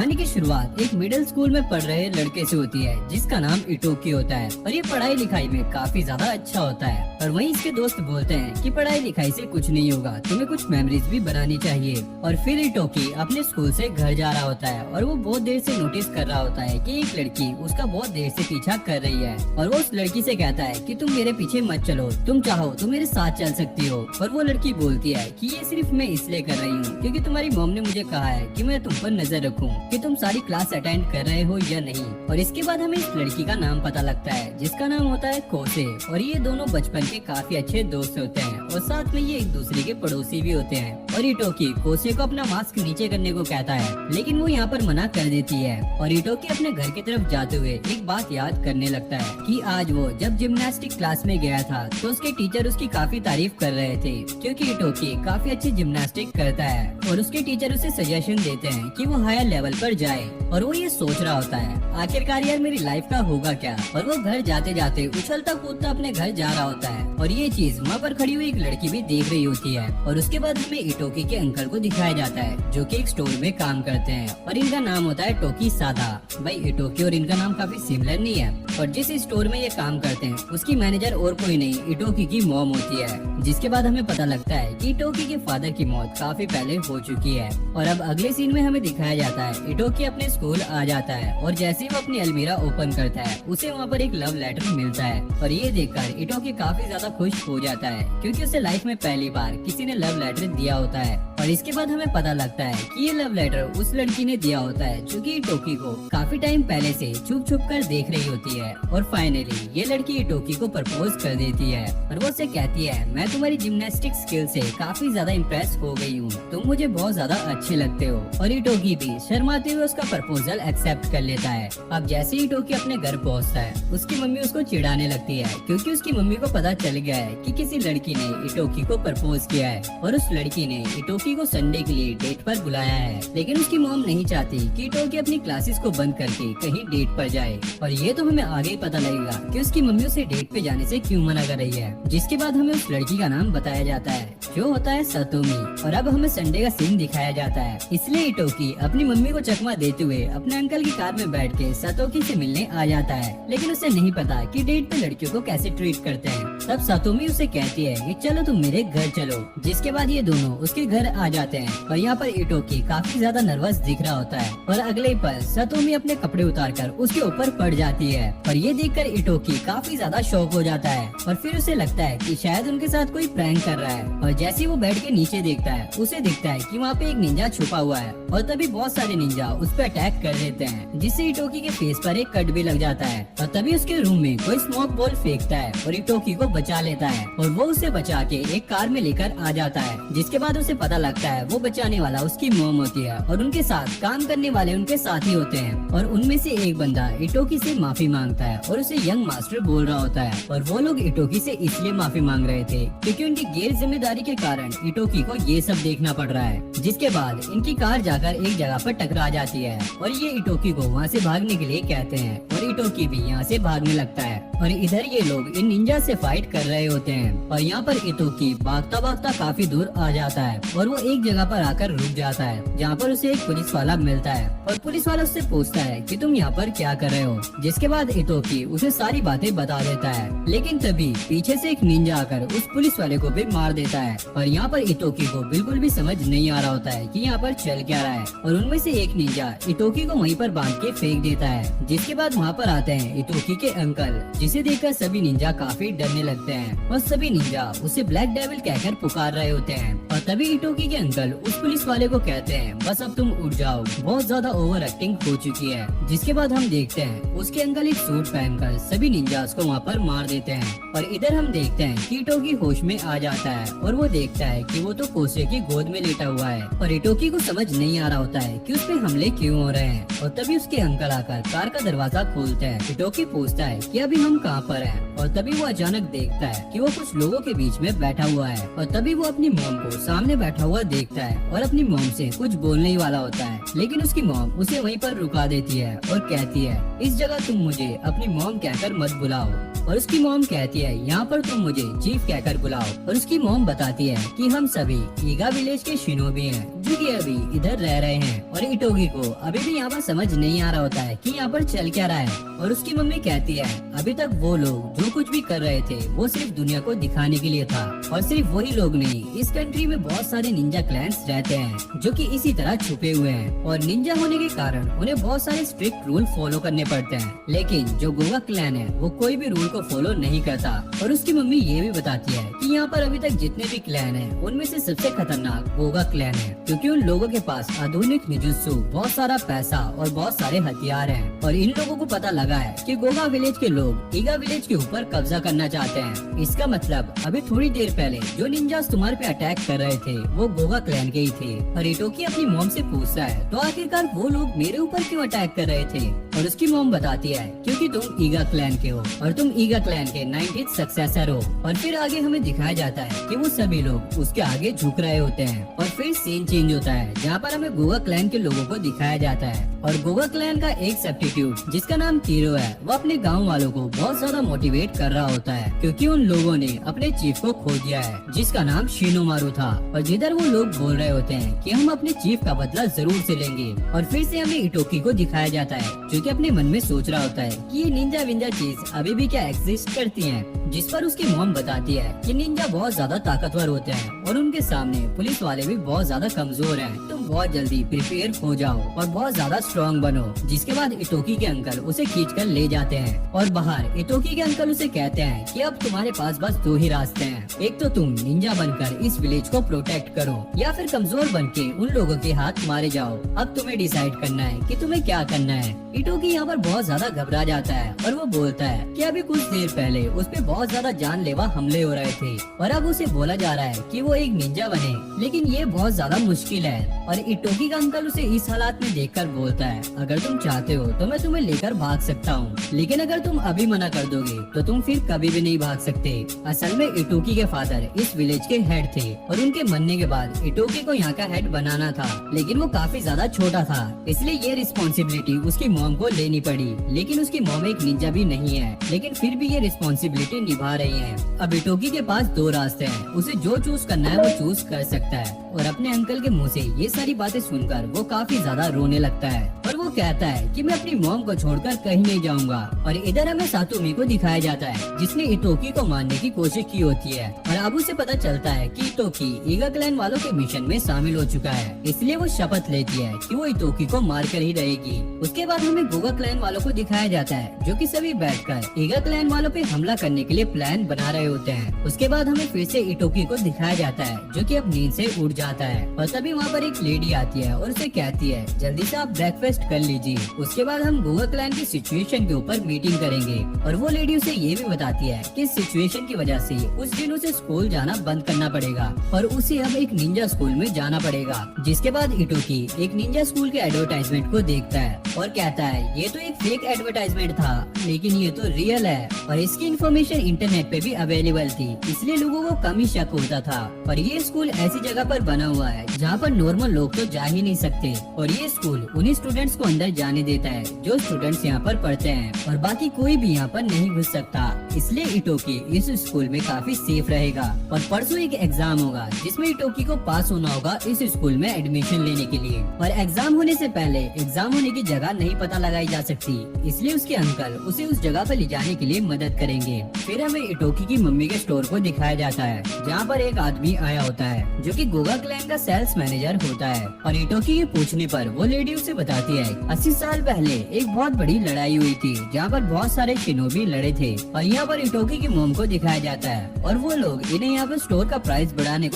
कहानी की शुरुआत एक मिडिल स्कूल में पढ़ रहे लड़के से होती है जिसका नाम इटोकी होता है और ये पढ़ाई लिखाई में काफी ज्यादा अच्छा होता है। और वहीं इसके दोस्त बोलते हैं कि पढ़ाई लिखाई से कुछ नहीं होगा, तुम्हें कुछ मेमोरीज भी बनानी चाहिए। और फिर इटोकी अपने स्कूल से घर जा रहा होता है और वो बहुत देर से नोटिस कर रहा होता है कि एक लड़की उसका बहुत देर से पीछा कर रही है और वो उस लड़की से कहता है कि तुम मेरे पीछे मत चलो, तुम चाहो तो मेरे साथ चल सकती हो। और वो लड़की बोलती है कि ये सिर्फ मैं इसलिए कर रही हूँ क्योंकि तुम्हारी मॉम ने मुझे कहा है कि मैं तुम पर नजर रखूं कि तुम सारी क्लास अटेंड कर रहे हो या नहीं। और इसके बाद हमें इस लड़की का नाम पता लगता है जिसका नाम होता है कोसे। और ये दोनों बचपन के काफी अच्छे दोस्त होते हैं और साथ में ये एक दूसरे के पड़ोसी भी होते हैं। और इटोकी कोसे को अपना मास्क नीचे करने को कहता है लेकिन वो यहाँ पर मना कर देती है। और इटोकी अपने घर की तरफ जाते हुए एक बात याद करने लगता है कि आज वो जब जिम्नास्टिक क्लास में गया था तो उसके टीचर उसकी काफी तारीफ कर रहे थे क्योंकि इटोकी काफी अच्छी जिम्नास्टिक करता है और उसके टीचर उसे सजेशन देते हैं कि वो हायर लेवल पर जाए। और वो ये सोच रहा होता है आखिरकार यार मेरी लाइफ का होगा क्या। और वो घर जाते जाते उछलता कूदता अपने घर जा रहा होता है और ये चीज वहाँ पर खड़ी हुई एक लड़की भी देख रही होती है। और उसके बाद हमें इटोकी के अंकल को दिखाया जाता है जो कि एक स्टोर में काम करते हैं और इनका नाम होता है टोकी सादा। भाई इटोकी और इनका नाम काफी सिमिलर नहीं है। और जिस स्टोर में ये काम करते हैं उसकी मैनेजर और कोई नहीं इटोकी की मॉम होती है। जिसके बाद हमें पता लगता है कि इटोकी के फादर की मौत काफी पहले हो चुकी है। और अब अगले सीन में हमें दिखाया जाता है इटोकी अपने स्कूल आ जाता है और जैसे ही वो अपनी अलमीरा ओपन करता है उसे वहाँ पर एक लव लेटर मिलता है। और ये देखकर इटोकी काफी ज्यादा खुश हो जाता है क्योंकि उसे लाइफ में पहली बार किसी ने लव लेटर दिया होता है। और इसके बाद हमें पता लगता है कि ये लव लेटर उस लड़की ने दिया होता है जो कि इटोकी को काफी टाइम पहले से छुप छुप कर देख रही होती है। और फाइनली ये लड़की इटोकी को प्रपोज कर देती है और वो उसे कहती है मैं तुम्हारी जिम्नास्टिक स्किल से काफी ज्यादा इम्प्रेस हो गई हूँ, तुम मुझे बहुत ज्यादा अच्छे लगते हो। और इटोकी भी शर्माते हुए उसका प्रपोजल एक्सेप्ट कर लेता है। अब जैसे ही इटोकी अपने घर पहुँचता है उसकी मम्मी उसको चिढ़ाने लगती है क्योंकि उसकी मम्मी को पता चल गया है कि किसी लड़की ने इटोकी को प्रपोज किया है और उस लड़की ने इटोकी को संडे के लिए डेट पर बुलाया है। लेकिन उसकी मॉम नहीं चाहती कि इटोकी अपनी क्लासेस को बंद करके कहीं डेट पर जाए। और ये तो हमें आगे ही पता लगेगा कि उसकी मम्मी उसे डेट पे जाने से क्यों मना कर रही है। जिसके बाद हमें उस लड़की का नाम बताया जाता है जो होता है सतोमी। और अब हमें संडे का सीन दिखाया जाता है इसलिए इटोकी अपनी मम्मी को चकमा देते हुए अपने अंकल की कार में बैठ के सतोकी से मिलने आ जाता है। लेकिन उसे नहीं पता कि डेट पे लड़कियों को कैसे ट्रीट करते हैं। तब सतोमी उसे कहती है कि चलो तुम मेरे घर चलो। जिसके बाद ये दोनों उसके घर आ जाते हैं और यहाँ पर इटोकी काफी ज्यादा नर्वस दिख रहा होता है। और अगले पल सतोमी अपने कपड़े उतारकर उसके ऊपर पड़ जाती है और ये देखकर इटोकी काफी ज्यादा शॉक हो जाता है। और फिर उसे लगता है कि शायद उनके साथ कोई प्रैंक कर रहा है। और जैसे ही वो बैठ के नीचे देखता है उसे दिखता है कि वहाँ पे एक निंजा छुपा हुआ है और तभी बहुत सारे निंजा उस पर अटैक कर देते हैं जिससे इटोकी के फेस पर एक कट भी लग जाता है। और तभी उसके रूम में कोई स्मोक बॉल फेंकता है और इटोकी को बचा लेता है और वो उसे बचा के एक कार में लेकर आ जाता है। जिसके बाद उसे पता लगता है वो बचाने वाला उसकी मॉम होती है और उनके साथ काम करने वाले उनके साथी होते हैं। और उनमें से एक बंदा इटोकी से माफी मांगता है और उसे यंग मास्टर बोल रहा होता है। और वो लोग इटोकी से इसलिए माफी मांग रहे थे क्योंकि उनकी गैर जिम्मेदारी के कारण इटोकी को ये सब देखना पड़ रहा है। जिसके बाद इनकी कार जाकर एक जगह पर टकरा जाती है और ये इटोकी को वहाँ से भागने के लिए कहते हैं और इटोकी भी यहाँ से भागने लगता है। और इधर ये लोग इन निंजा से फाइट कर रहे होते हैं और यहाँ पर इटोकी भागता भागता काफी दूर आ जाता है और वो एक जगह पर आकर रुक जाता है जहाँ पर उसे एक पुलिस वाला मिलता है। और पुलिस वाला उससे पूछता है कि तुम यहाँ पर क्या कर रहे हो। जिसके बाद इटोकी उसे सारी बातें बता देता है। लेकिन तभी पीछे से एक निंजा आकर उस पुलिस वाले को भी मार देता है। और यहाँ पर इटोकी को बिल्कुल भी समझ नहीं आ रहा होता है कि यहाँ पर चल क्या रहा है। और उनमें से एक निंजा इटोकी को वहीं पर बांध के फेंक देता है। जिसके बाद वहाँ पर आते हैं इटोकी के अंकल जिसे देखकर सभी निंजा काफी डरने लगते हैं और सभी निंजा उसे ब्लैक डेविल कहकर पुकार रहे होते हैं। और तभी इटोकी के अंकल उस पुलिस वाले को कहते हैं बस अब तुम उठ जाओ, बहुत ज्यादा ओवर एक्टिंग हो चुकी है। जिसके बाद हम देखते हैं उसके अंकल एक सूट पहनकर सभी निंजास को वहाँ पर मार देते हैं। और इधर हम देखते हैं कि इटोकी होश में आ जाता है और वो देखता है कि वो तो कोसे की गोद में लेटा हुआ है। और इटोकी को समझ नहीं आ रहा होता है कि उस पे हमले क्यों हो रहे हैं। और तभी उसके अंकल आकर कार का दरवाजा खोलते हैं। इटोकी पूछता है कि अभी हम कहाँ पर हैं। और तभी वो अचानक देखता है कि वो कुछ लोगों के बीच में बैठा हुआ है। और तभी वो अपनी मॉम को सामने बैठा हुआ देखता है और अपनी मॉम से कुछ बोलने ही वाला होता है। लेकिन उसकी मॉम उसे वहीं पर रुका देती है और कहती है इस जगह तुम मुझे अपनी मॉम कहकर मत बुलाओ। और उसकी मॉम कहती है यहाँ पर तुम मुझे चीफ कहकर बुलाओ। और उसकी मॉम बताती है कि हम सभी ईगा विलेज के शिनोबी हैं जो कि अभी इधर रह रहे हैं। और इटोगी को अभी भी यहाँ पर समझ नहीं आ रहा होता है कि यहाँ पर चल क्या रहा है। और उसकी मम्मी कहती है अभी तक वो लोग जो कुछ भी कर रहे थे वो सिर्फ दुनिया को दिखाने के लिए था। और सिर्फ वही लोग नहीं, इस कंट्री में बहुत सारे निंजा क्लैन्स रहते हैं जो कि इसी तरह छुपे हुए हैं। और निंजा होने के कारण उन्हें बहुत सारे स्ट्रिक्ट रूल फॉलो करने पड़ते हैं। लेकिन जो गोगा क्लैन है वो कोई भी रूल को फॉलो नहीं करता। और उसकी मम्मी ये भी बताती है कि यहाँ पर अभी तक जितने भी क्लैन हैं उनमें से सबसे खतरनाक गोगा क्लैन है, क्योंकि उन लोगों के पास आधुनिक निजुत्सु, बहुत सारा पैसा और बहुत सारे हथियार हैं। और इन लोगों को पता लगा है कि गोगा विलेज के लोग ईगा विलेज के ऊपर कब्जा करना चाहते हैं। इसका मतलब अभी थोड़ी देर पहले जो निंजास तुम्हारे पे अटैक कर रहे थे वो गोगा क्लैन के ही थे। और इटोकी अपनी मॉम से पूछ रहा है तो आखिरकार वो लोग मेरे ऊपर क्यों अटैक कर रहे थे। और उसकी मॉम बताती है क्योंकि तुम ईगा क्लैन के हो और तुम ईगा क्लैन के 90th सक्सेसर हो। और फिर आगे हमें दिखाया जाता है कि वो सभी लोग उसके आगे झुक रहे होते हैं। और फिर सीन चेंज होता है जहाँ पर हमें गोगा क्लैन के लोगों को दिखाया जाता है। और गोगा क्लैन का एक सब्स्टिट्यूट जिसका नाम कीरो है वो अपने गाँव वालों को बहुत ज्यादा मोटिवेट कर रहा होता है, क्योंकि उन लोगों ने अपने चीफ को खो दिया है जिसका नाम शिनोमारू था। और जिधर वो लोग बोल रहे होते हैं कि हम अपने चीफ का बदला जरूर से लेंगे। और फिर से हमें इटोकी को दिखाया जाता है जो कि अपने मन में सोच रहा होता है कि ये निंजा विंजा चीज अभी भी क्या एग्जिस्ट करती हैं। जिस पर उसकी मॉम बताती है कि निंजा बहुत ज्यादा ताकतवर होते हैं और उनके सामने पुलिस वाले भी बहुत ज्यादा कमजोर हैं। तुम बहुत जल्दी प्रिपेयर हो जाओ और बहुत ज्यादा स्ट्रॉन्ग बनो। जिसके बाद इटोकी के अंकल उसे खींचकर ले जाते हैं और बाहर इटोकी के अंकल उसे कहते हैं कि अब तुम्हारे पास बस दो ही रास्ते हैं, एक तो तुम निंजा बनकर इस विलेज को प्रोटेक्ट करो या फिर कमजोर बनके उन लोगों के हाथ मारे जाओ। अब तुम्हें डिसाइड करना है कि तुम्हें क्या करना है। इटोकी यहाँ पर बहुत ज्यादा घबरा जाता है और वो बोलता है कि अभी कुछ देर पहले उस पे बहुत ज्यादा जानलेवा हमले हो रहे थे और अब उसे बोला जा रहा है कि वो एक निंजा बने, लेकिन ये बहुत ज्यादा मुश्किल है। और इटोकी का अंकल उसे इस हालात में देखकर बोलता है अगर तुम चाहते हो तो मैं तुम्हें लेकर भाग सकता हूँ, लेकिन अगर तुम अभी मना कर दोगे तो तुम फिर कभी भी नहीं भाग सकते। असल में इटोकी के फादर इस विलेज के हेड थे और उनके मरने के बाद इटोकी को यहाँ का हेड बनाना था, लेकिन वो काफी ज्यादा छोटा था, इसलिए ये रिस्पॉन्सिबिलिटी उसकी मॉम को लेनी पड़ी। लेकिन उसकी मॉम एक निंजा भी नहीं है, लेकिन फिर भी ये रिस्पॉन्सिबिलिटी निभा रही है। अब इटोकी के पास दो रास्ते हैं, उसे जो चूज करना है वो चूज कर सकता है। और अपने अंकल के मुंह से ये सारी बातें सुनकर वो काफी ज्यादा रोने लगता है और वो कहता है कि मैं अपनी मॉम को छोड़कर कहीं नहीं जाऊंगा। और इधर हमें सातोमी को दिखाया जाता है जिसने इटोकी को मारने की कोशिश की होती है और अब उसे पता चलता है कि इटोकी ईगा क्लैन वालों के मिशन में शामिल हो चुका है, इसलिए वो शपथ लेती है कि वो इटोकी को मार कर ही रहेगी। उसके बाद हमें गोगा क्लैन वालों को दिखाया जाता है जो कि सभी बैठकर ईगा क्लैन वालों पे हमला करने के लिए प्लान बना रहे होते हैं। उसके बाद हमें फिर से इटोकी को दिखाया जाता है जो कि अब नींद से उठ जाता है और तभी वहाँ पर एक लेडी आती है और उसे कहती है जल्दी से आप ब्रेकफास्ट कर लीजिए, उसके बाद हम गोगा क्लैन की सिचुएशन के ऊपर मीटिंग करेंगे। और वो लेडी उसे ये भी बताती है कि इस सिचुएशन की वजह से उस दिन उसे स्कूल जाना बंद करना पड़ेगा और उसे अब एक निंजा स्कूल में जाना पड़ेगा। जिसके बाद इटोकी एक निंजा स्कूल के एडवर्टाइजमेंट को देखता है और कहता है ये तो एक फेक एडवर्टाइजमेंट था, लेकिन ये तो रियल है और इसकी इन्फॉर्मेशन इंटरनेट पे भी अवेलेबल थी, इसलिए लोगों को कम ही शक होता था। और ये स्कूल ऐसी जगह पर बना हुआ है जहाँ पर नॉर्मल लोग तो जा ही नहीं सकते और ये स्कूल उन्हीं स्टूडेंट्स को अंदर जाने देता है जो स्टूडेंट्स यहाँ पर पढ़ते हैं और बाकी कोई भी यहाँ पर नहीं घुस सकता, इसलिए इटोकी इस स्कूल में काफी सेफ रहेगा। और परसों एक एग्जाम होगा जिसमें इटोकी को पास होना होगा इस स्कूल में एडमिशन लेने के लिए। और एग्जाम होने से पहले एग्जाम होने की जगह नहीं पता लगाई जा सकती, इसलिए उसके अंकल उसे उस जगह पर ले जाने के लिए मदद करेंगे। फिर हमें इटोकी की मम्मी के स्टोर को दिखाया जाता है जहाँ पर एक आदमी आया होता है जो कि गोगा क्लैन का सेल्स मैनेजर होता है। और इटोकी के पूछने पर वो लेडी उसे बताती है 80 साल पहले एक बहुत बड़ी लड़ाई हुई थी जहाँ पर बहुत सारे शिनोबी लड़े थे और यहाँ पर इटोकी की मॉम को दिखाया जाता है और वो लोग इन्हें यहाँ पर स्टोर का प्राइस बढ़ाने